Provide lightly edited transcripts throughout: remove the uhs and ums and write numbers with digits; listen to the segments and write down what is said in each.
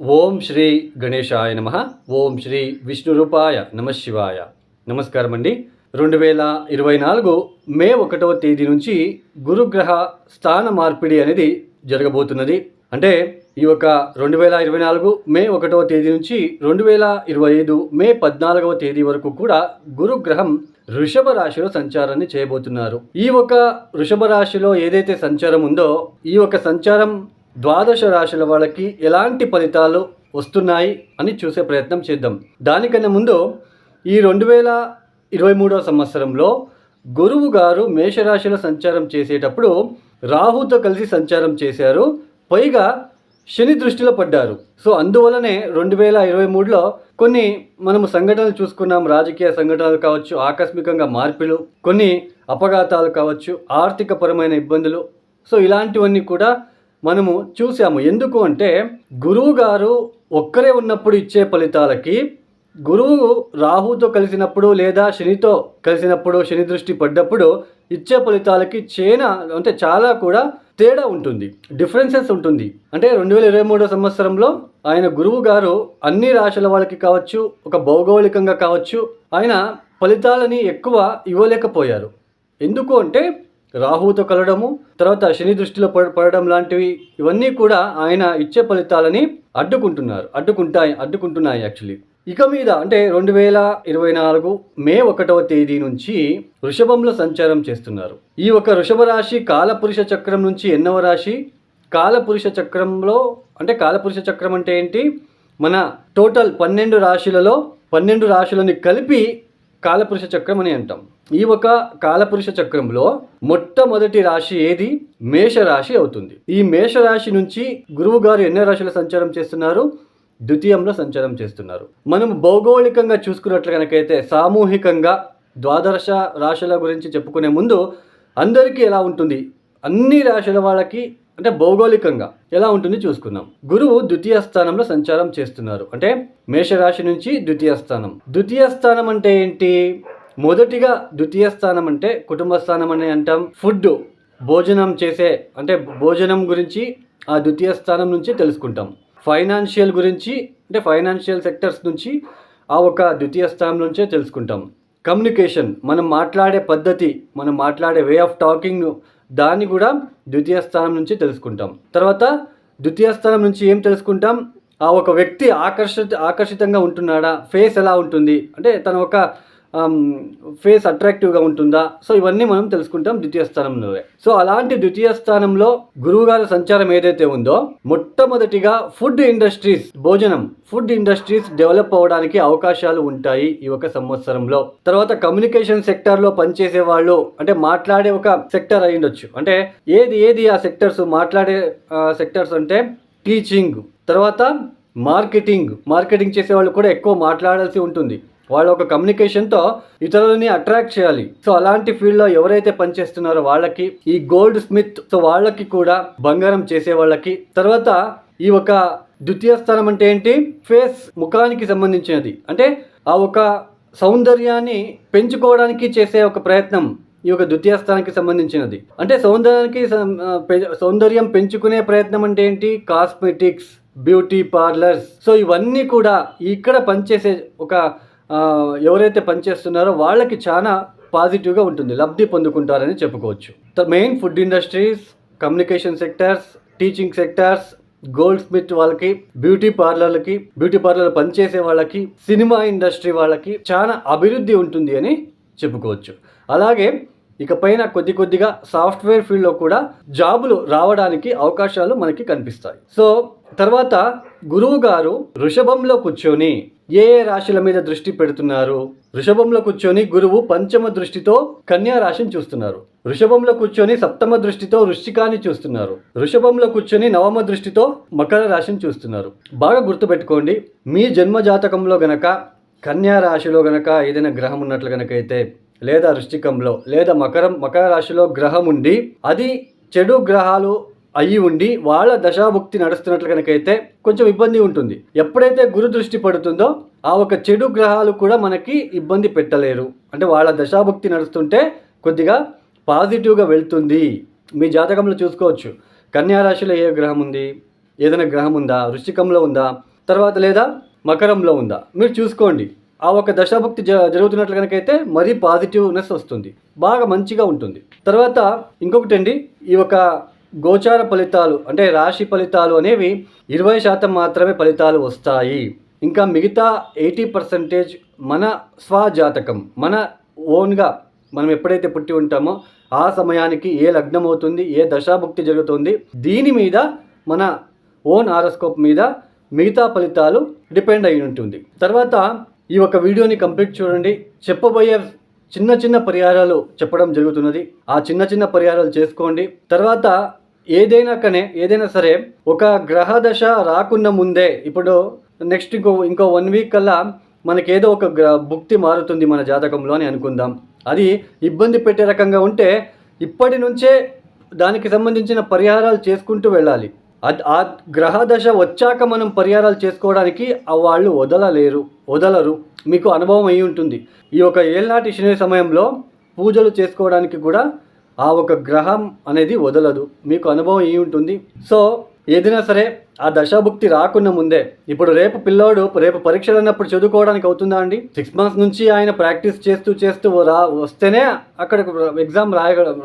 ఓం శ్రీ గణేశాయ నమః. ఓం శ్రీ విష్ణురూపాయ నమఃశివాయ. నమస్కారం అండి. 2024 మే 1వ తేదీ నుంచి గురుగ్రహ స్థాన మార్పిడి అనేది జరగబోతున్నది. అంటే ఈ యొక్క 2024 మే 1వ తేదీ నుంచి 2025 మే 14వ తేదీ వరకు కూడా గురుగ్రహం వృషభ రాశిలో సంచారాన్ని చేయబోతున్నారు. ఈ ఒక వృషభ రాశిలో ఏదైతే సంచారం ఉందో ఈ ఒక సంచారం ద్వాదశ రాశుల వాళ్ళకి ఎలాంటి ఫలితాలు వస్తున్నాయి అని చూసే ప్రయత్నం చేద్దాం. దానికన్నా ముందు ఈ 2023వ సంవత్సరంలో గురువు గారు మేషరాశిలో సంచారం చేసేటప్పుడు రాహుతో కలిసి సంచారం చేశారు. పైగా శని దృష్టిలో పడ్డారు. సో అందువలనే 2023లో కొన్ని మనము సంఘటనలు చూసుకున్నాం. రాజకీయ సంఘటనలు కావచ్చు, ఆకస్మికంగా మార్పులు, కొన్ని అపఘాతాలు కావచ్చు, ఆర్థిక పరమైన ఇబ్బందులు. సో ఇలాంటివన్నీ కూడా మనము చూసాము. ఎందుకు అంటే గురువు గారు ఒక్కరే ఉన్నప్పుడు ఇచ్చే ఫలితాలకి గురువు రాహుతో కలిసినప్పుడు లేదా శనితో కలిసినప్పుడు, శని దృష్టి పడ్డప్పుడు ఇచ్చే ఫలితాలకి చాలా కూడా తేడా ఉంటుంది, డిఫరెన్సెస్ ఉంటుంది. అంటే 2023 సంవత్సరంలో ఆయన గురువు గారు అన్ని రాశుల వాళ్ళకి కావచ్చు, ఒక భౌగోళికంగా కావచ్చు, ఆయన ఫలితాలని ఎక్కువ ఇవ్వలేకపోయారు. ఎందుకు అంటే రాహుతో కలవడము, తర్వాత శని దృష్టిలో పడడం లాంటివి ఇవన్నీ కూడా ఆయన ఇచ్చే ఫలితాలని అడ్డుకుంటున్నాయి యాక్చువల్లీ. ఇక మీద అంటే 2024 మే 1వ తేదీ నుంచి వృషభంలో సంచారం చేస్తున్నారు. ఈ ఒక వృషభ రాశి కాలపురుష చక్రం నుంచి ఎన్నవ రాశి? కాలపురుష చక్రంలో అంటే కాలపురుష చక్రం అంటే ఏంటి? మన టోటల్ 12 రాశులలో 12 రాశులని కలిపి కాలపురుష చక్రం అని అంటాం. ఈ ఒక కాలపురుష చక్రంలో మొట్టమొదటి రాశి ఏది? మేషరాశి అవుతుంది. ఈ మేషరాశి నుంచి గురువు గారు ఎన్నో రాశుల సంచారం చేస్తున్నారు? ద్వితీయంలో సంచారం చేస్తున్నారు. మనం భౌగోళికంగా చూసుకున్నట్లు కనుకైతే సామూహికంగా ద్వాదశ రాశుల గురించి చెప్పుకునే ముందు అందరికీ ఎలా ఉంటుంది, అన్ని రాశుల వాళ్ళకి అంటే భౌగోళికంగా ఎలా ఉంటుంది చూసుకుందాం. గురువు ద్వితీయ స్థానంలో సంచారం చేస్తున్నారు. అంటే మేషరాశి నుంచి ద్వితీయ స్థానం. ద్వితీయ స్థానం అంటే ఏంటి? మొదటిగా ద్వితీయ స్థానం అంటే కుటుంబ స్థానం అని అంటాం. ఫుడ్, భోజనం చేసే అంటే భోజనం గురించి ఆ ద్వితీయ స్థానం నుంచి తెలుసుకుంటాం. ఫైనాన్షియల్ గురించి అంటే ఫైనాన్షియల్ సెక్టర్స్ నుంచి ఆ ఒక ద్వితీయ స్థానం నుంచే తెలుసుకుంటాం. కమ్యూనికేషన్, మనం మాట్లాడే పద్ధతి, మనం మాట్లాడే వే ఆఫ్ టాకింగ్, దాన్ని కూడా ద్వితీయ స్థానం నుంచి తెలుసుకుంటాం. తర్వాత ద్వితీయ స్థానం నుంచి ఏం తెలుసుకుంటాం? ఆ ఒక వ్యక్తి ఆకర్షితంగా ఉంటున్నాడా, ఫేస్ ఎలా ఉంటుంది అంటే తన ఒక ఫేస్ అట్రాక్టివ్గా ఉంటుందా, సో ఇవన్నీ మనం తెలుసుకుంటాం ద్వితీయ స్థానంలో. సో అలాంటి ద్వితీయ స్థానంలో గురువు గారి సంచారం ఏదైతే ఉందో మొట్టమొదటిగా ఫుడ్ ఇండస్ట్రీస్ డెవలప్ అవ్వడానికి అవకాశాలు ఉంటాయి ఈ ఒక సంవత్సరంలో. తర్వాత కమ్యూనికేషన్ సెక్టార్లో పనిచేసే వాళ్ళు అంటే మాట్లాడే ఒక సెక్టర్ అయి ఉండొచ్చు. అంటే ఏది ఆ సెక్టర్స్, మాట్లాడే సెక్టర్స్ అంటే టీచింగ్, తర్వాత మార్కెటింగ్ చేసే వాళ్ళు కూడా ఎక్కువ మాట్లాడాల్సి ఉంటుంది. వాళ్ళ ఒక కమ్యూనికేషన్తో ఇతరులని అట్రాక్ట్ చేయాలి. సో అలాంటి ఫీల్డ్లో ఎవరైతే పనిచేస్తున్నారో వాళ్ళకి, ఈ గోల్డ్ స్మిత్, సో వాళ్ళకి కూడా, బంగారం చేసే వాళ్ళకి. తర్వాత ఈ ఒక ద్వితీయ స్థానం అంటే ఏంటి? ఫేస్, ముఖానికి సంబంధించినది. అంటే ఆ ఒక సౌందర్యాన్ని పెంచుకోవడానికి చేసే ఒక ప్రయత్నం ఈ యొక్క ద్వితీయ స్థానానికి సంబంధించినది. అంటే సౌందర్యం పెంచుకునే ప్రయత్నం అంటే ఏంటి? Cosmetics, beauty parlours. సో ఇవన్నీ కూడా ఇక్కడ పనిచేసే ఒక ఎవరైతే పనిచేస్తున్నారో వాళ్ళకి చాలా పాజిటివ్గా ఉంటుంది, లబ్ధి పొందుకుంటారని చెప్పుకోవచ్చు. Main food industries, communication sectors, teaching sectors, gold Smith వాళ్ళకి, బ్యూటీ పార్లర్ పనిచేసే వాళ్ళకి, సినిమా ఇండస్ట్రీ వాళ్ళకి చాలా అభివృద్ధి ఉంటుంది అని చెప్పుకోవచ్చు. అలాగే ఇక పైన కొద్దిగా సాఫ్ట్వేర్ ఫీల్డ్లో కూడా జాబులు రావడానికి అవకాశాలు మనకి కనిపిస్తాయి. సో తర్వాత గురువు గారు వృషభంలో కూర్చొని ఏ రాశుల మీద దృష్టి పెడుతున్నారు? వృషభంలో కూర్చొని గురువు పంచమ దృష్టితో కన్యా రాశిని చూస్తున్నారు. వృషభంలో కూర్చొని సప్తమ దృష్టితో వృశ్చికాన్ని చూస్తున్నారు. వృషభంలో కూర్చొని నవమ దృష్టితో మకర రాశిని చూస్తున్నారు. బాగా గుర్తుపెట్టుకోండి, మీ జన్మ జాతకంలో గనక కన్యా రాశిలో గనక ఏదైనా గ్రహం ఉన్నట్లు గనక అయితే, లేదా వృశ్చికంలో లేదా మకర రాశిలో గ్రహం ఉండి అది చెడు గ్రహాలు అయ్యి ఉండి వాళ్ళ దశాభుక్తి నడుస్తున్నట్లు కనుకైతే కొంచెం ఇబ్బంది ఉంటుంది. ఎప్పుడైతే గురు దృష్టి పడుతుందో ఆ ఒక చెడు గ్రహాలు కూడా మనకి ఇబ్బంది పెట్టలేరు. అంటే వాళ్ళ దశాభుక్తి నడుస్తుంటే కొద్దిగా పాజిటివ్గా వెళ్తుంది. మీ జాతకంలో చూసుకోవచ్చు, కన్యా రాశిలో ఏ గ్రహం ఉంది, ఏదైనా గ్రహం ఉందా, వృశ్చికంలో ఉందా, తర్వాత లేదా మకరంలో ఉందా మీరు చూసుకోండి. ఆ ఒక దశాభుక్తి జరుగుతున్నట్లు కనుకైతే మరీ పాజిటివ్నెస్ వస్తుంది, బాగా మంచిగా ఉంటుంది. తర్వాత ఇంకొకటి అండి, ఈ ఒక గోచార ఫలితాలు అంటే రాశి ఫలితాలు అనేవి 20% మాత్రమే ఫలితాలు వస్తాయి. ఇంకా మిగతా 80% మన స్వజాతకం, మన ఓన్గా మనం ఎప్పుడైతే పుట్టి ఉంటామో ఆ సమయానికి ఏ లగ్నం అవుతుంది, ఏ దశాభుక్తి జరుగుతుంది, దీని మీద మన ఓన్ హారోస్కోప్ మీద మిగతా ఫలితాలు డిపెండ్ అయి ఉంటుంది. తర్వాత ఈ ఒక వీడియోని కంప్లీట్ చూడండి. చెప్పబోయే చిన్న చిన్న పరిహారాలు చెప్పడం జరుగుతున్నది. ఆ చిన్న చిన్న పరిహారాలు చేసుకోండి. తర్వాత ఏదైనా సరే ఒక గ్రహ దశ రాకుండా ముందే, ఇప్పుడు నెక్స్ట్ ఇంకో 1 వీక్ కల్లా మనకేదో ఒక భుక్తి మారుతుంది మన జాతకంలో అని అనుకుందాం. అది ఇబ్బంది పెట్టే రకంగా ఉంటే ఇప్పటి నుంచే దానికి సంబంధించిన పరిహారాలు చేసుకుంటూ వెళ్ళాలి. ఆ గ్రహ దశ వచ్చాక మనం పరిహారాలు చేసుకోవడానికి వాళ్ళు వదలరు. మీకు అనుభవం అయి ఉంటుంది. ఈ ఒక ఏళ్ళనాటి శని సమయంలో పూజలు చేసుకోవడానికి కూడా ఆ ఒక గ్రహం అనేది వదలదు, మీకు అనుభవం అయి ఉంటుంది. సో ఏదైనా సరే ఆ దశాభుక్తి రాకుండా ముందే, ఇప్పుడు రేపు పరీక్షలు అన్నప్పుడు చదువుకోవడానికి అవుతుందా అండి? 6 months నుంచి ఆయన ప్రాక్టీస్ చేస్తూ వస్తేనే అక్కడ ఎగ్జామ్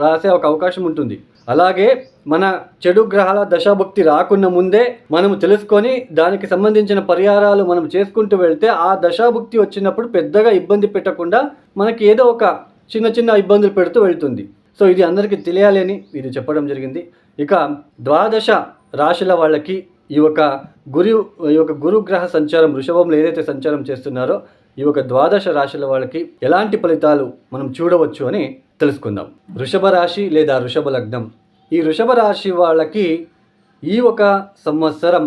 రాసే ఒక అవకాశం ఉంటుంది. అలాగే మన చెడు గ్రహాల దశాభుక్తి రాకుండా ముందే మనం తెలుసుకొని దానికి సంబంధించిన పరిహారాలు మనం చేసుకుంటూ వెళ్తే ఆ దశాభుక్తి వచ్చినప్పుడు పెద్దగా ఇబ్బంది పెట్టకుండా మనకి ఏదో ఒక చిన్న ఇబ్బందులు పెడుతూ వెళ్తుంది. సో ఇది అందరికీ తెలియాలి అని ఇది చెప్పడం జరిగింది. ఇక 12 రాశుల వాళ్ళకి ఈ యొక్క గురుగ్రహ సంచారం వృషభంలో ఏదైతే సంచారం చేస్తున్నారో ఈ ఒక 12 రాశుల వాళ్ళకి ఎలాంటి ఫలితాలు మనం చూడవచ్చు అని తెలుసుకుందాం. వృషభ రాశి లేదా వృషభ లగ్నం. ఈ వృషభ రాశి వాళ్ళకి ఈ ఒక సంవత్సరం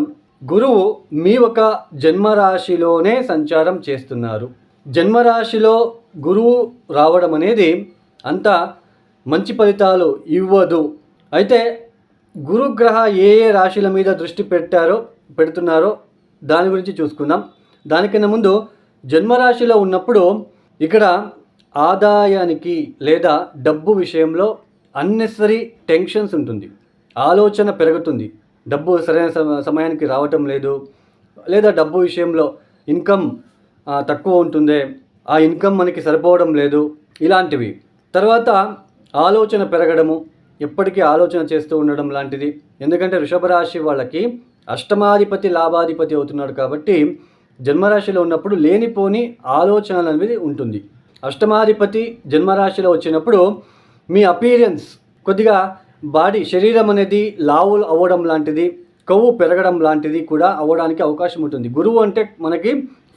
గురువు మీ ఒక జన్మరాశిలోనే సంచారం చేస్తున్నారు. జన్మరాశిలో గురువు రావడం అనేది అంత మంచి ఫలితాలు ఇవ్వదు. అయితే గురుగ్రహ ఏ రాశుల మీద దృష్టి పెడుతున్నారో దాని గురించి చూసుకుందాం. దానికన్నా ముందు జన్మరాశిలో ఉన్నప్పుడు ఇక్కడ ఆదాయానికి లేదా డబ్బు విషయంలో అన్నెసరీ టెన్షన్స్ ఉంటుంది, ఆలోచన పెరుగుతుంది. డబ్బు సరైన సమయానికి రావటం లేదు, లేదా డబ్బు విషయంలో ఇన్కమ్ తక్కువ ఉంటుంది, ఆ ఇన్కమ్ మనకి సరిపోవడం లేదు, ఇలాంటివి. తర్వాత ఆలోచన పెరగడము, ఎప్పటికీ ఆలోచన చేస్తూ ఉండడం లాంటిది. ఎందుకంటే వృషభ రాశి వాళ్ళకి అష్టమాధిపతి లాభాధిపతి అవుతున్నాడు కాబట్టి జన్మరాశిలో ఉన్నప్పుడు లేనిపోని ఆలోచనలు అనేది ఉంటుంది. అష్టమాధిపతి జన్మరాశిలో వచ్చినప్పుడు మీ అపీరియన్స్ కొద్దిగా శరీరం అనేది లావులు అవ్వడం లాంటిది, కొవ్వు పెరగడం లాంటిది కూడా అవ్వడానికి అవకాశం ఉంటుంది. గురువు అంటే మనకి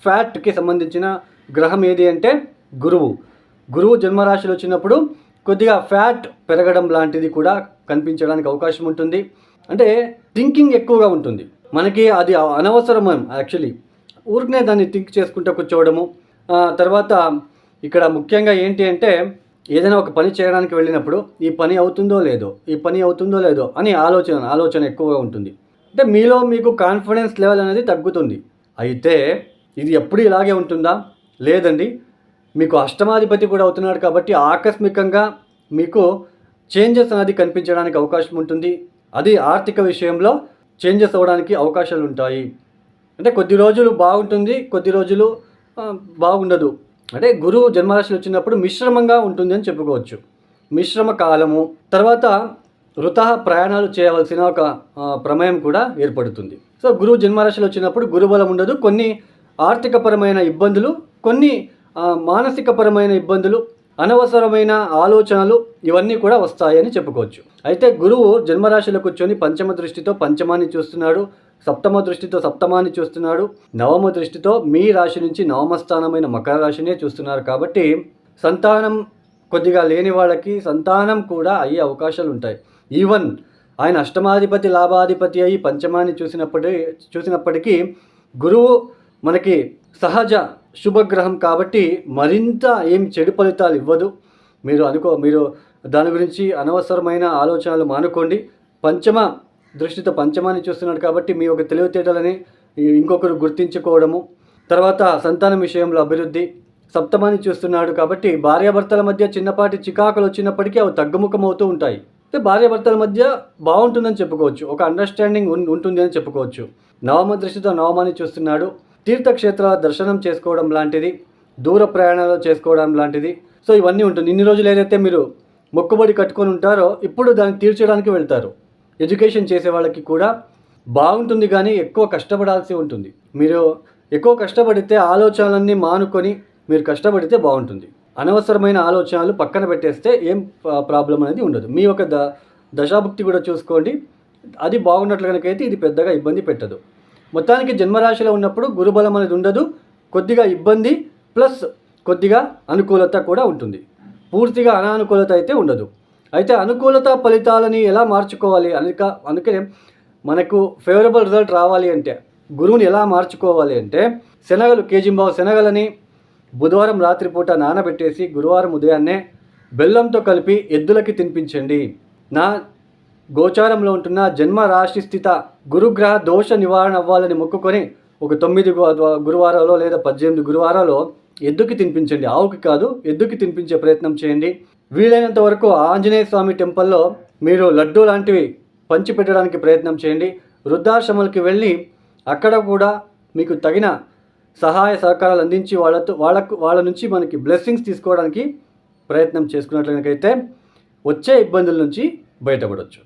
ఫ్యాట్కి సంబంధించిన గ్రహం ఏది అంటే గురువు జన్మరాశిలో వచ్చినప్పుడు కొద్దిగా ఫ్యాట్ పెరగడం లాంటిది కూడా కనిపించడానికి అవకాశం ఉంటుంది. అంటే థింకింగ్ ఎక్కువగా ఉంటుంది మనకి, అది అనవసరం. యాక్చువల్లీ ఊరికనే దాన్ని థింక్ చేసుకుంటూ కూర్చోవడము. తర్వాత ఇక్కడ ముఖ్యంగా ఏంటి అంటే ఏదైనా ఒక పని చేయడానికి వెళ్ళినప్పుడు ఈ పని అవుతుందో లేదో అని ఆలోచన ఎక్కువగా ఉంటుంది. అంటే మీలో మీకు కాన్ఫిడెన్స్ లెవెల్ అనేది తగ్గుతుంది. అయితే ఇది ఎప్పుడు ఇలాగే ఉంటుందా? లేదండి. మీకు అష్టమాధిపతి కూడా అవుతున్నాడు కాబట్టి ఆకస్మికంగా మీకు చేంజెస్ అనేది కనిపించడానికి అవకాశం ఉంటుంది. అది ఆర్థిక విషయంలో చేంజెస్ అవ్వడానికి అవకాశాలు ఉంటాయి. అంటే కొద్ది రోజులు బాగుంటుంది, కొద్ది రోజులు బాగుండదు. అంటే గురువు జన్మరాశిలో వచ్చినప్పుడు మిశ్రమంగా ఉంటుంది అని చెప్పుకోవచ్చు. మిశ్రమ కాలము. తర్వాత ప్రయాణాలు చేయవలసిన ఒక ప్రమేయం కూడా ఏర్పడుతుంది. సో గురువు జన్మరాశిలో వచ్చినప్పుడు గురుబలం ఉండదు. కొన్ని ఆర్థికపరమైన ఇబ్బందులు, కొన్ని మానసికపరమైన ఇబ్బందులు, అనవసరమైన ఆలోచనలు ఇవన్నీ కూడా వస్తాయని చెప్పుకోవచ్చు. అయితే గురువు జన్మరాశిలో కూర్చొని పంచమ దృష్టితో పంచమాన్ని చూస్తున్నాడు, సప్తమ దృష్టితో సప్తమాన్ని చూస్తున్నాడు, నవమ దృష్టితో మీ రాశి నుంచి నవమ స్థానమైన మకర రాశినే చూస్తున్నారు. కాబట్టి సంతానం కొద్దిగా లేని వాళ్ళకి సంతానం కూడా అయ్యే అవకాశాలు ఉంటాయి. ఈవెన్ ఆయన అష్టమాధిపతి లాభాధిపతి అయ్యి పంచమాన్ని చూసినప్పటికీ గురువు మనకి సహజ శుభగ్రహం కాబట్టి మరింత ఏం చెడు ఫలితాలు ఇవ్వదు. మీరు దాని గురించి అనవసరమైన ఆలోచనలు మానుకోండి. పంచమ దృష్టితో పంచమాన్ని చూస్తున్నాడు కాబట్టి మీ యొక్క తెలివితేటలని ఇంకొకరు గుర్తించుకోవడము, తర్వాత సంతానం విషయంలో అభివృద్ధి. సప్తమాన్ని చూస్తున్నాడు కాబట్టి భార్యాభర్తల మధ్య చిన్నపాటి చికాకులు వచ్చినప్పటికీ అవి తగ్గుముఖం అవుతూ ఉంటాయి. అయితే భార్యాభర్తల మధ్య బాగుంటుందని చెప్పుకోవచ్చు. ఒక అండర్‌స్టాండింగ్ ఉంటుంది అని చెప్పుకోవచ్చు. నవమ దృష్టితో నవమాన్ని చూస్తున్నాడు. తీర్థక్షేత్రాల దర్శనం చేసుకోవడం లాంటిది, దూర ప్రయాణాలు చేసుకోవడం లాంటిది. సో ఇవన్నీ ఉంటుంది. ఇన్ని రోజులు ఏదైతే మీరు మొక్కుబడి కట్టుకొని ఉంటారో ఇప్పుడు దాన్ని తీర్చడానికి వెళ్తారు. ఎడ్యుకేషన్ చేసే వాళ్ళకి కూడా బాగుంటుంది కానీ ఎక్కువ కష్టపడాల్సి ఉంటుంది. మీరు ఎక్కువ కష్టపడితే ఆలోచనలన్నీ మానుకొని మీరు కష్టపడితే బాగుంటుంది. అనవసరమైన ఆలోచనలు పక్కన పెట్టేస్తే ఏం ప్రాబ్లం అనేది ఉండదు. మీ యొక్క దశాభుక్తి కూడా చూసుకోండి. అది బాగున్నట్లు కనుకైతే ఇది పెద్దగా ఇబ్బంది పెట్టదు. మొత్తానికి జన్మరాశిలో ఉన్నప్పుడు గురుబలం అనేది ఉండదు. కొద్దిగా ఇబ్బంది ప్లస్ కొద్దిగా అనుకూలత కూడా ఉంటుంది. పూర్తిగా అనానుకూలత అయితే ఉండదు. అయితే అనుకూలత ఫలితాలని ఎలా మార్చుకోవాలి అందుకే మనకు ఫేవరబుల్ రిజల్ట్ రావాలి అంటే గురువుని ఎలా మార్చుకోవాలి అంటే శనగలు కేజీంబావు శనగలని బుధవారం రాత్రిపూట నానబెట్టేసి గురువారం ఉదయాన్నే బెల్లంతో కలిపి ఎద్దులకి తినిపించండి. నా గోచారంలో ఉంటున్న జన్మ రాశి స్థిత గురుగ్రహ దోష నివారణ అవ్వాలని మొక్కుకొని ఒక 9 గురువారాలో లేదా 18 గురువారాలో ఎద్దుకి తినిపించండి. ఆవుకి కాదు, ఎద్దుకి తినిపించే ప్రయత్నం చేయండి. వీలైనంత వరకు ఆంజనేయ స్వామి టెంపుల్లో మీరు లడ్డూ లాంటివి పంచిపెట్టడానికి ప్రయత్నం చేయండి. వృద్ధాశ్రమాలకి వెళ్ళి అక్కడ కూడా మీకు తగిన సహాయ సహకారాలు అందించి వాళ్ళ నుంచి మనకి బ్లెస్సింగ్స్ తీసుకోవడానికి ప్రయత్నం చేసుకున్నట్లయితే వచ్చే ఇబ్బందుల నుంచి బయటపడవచ్చు.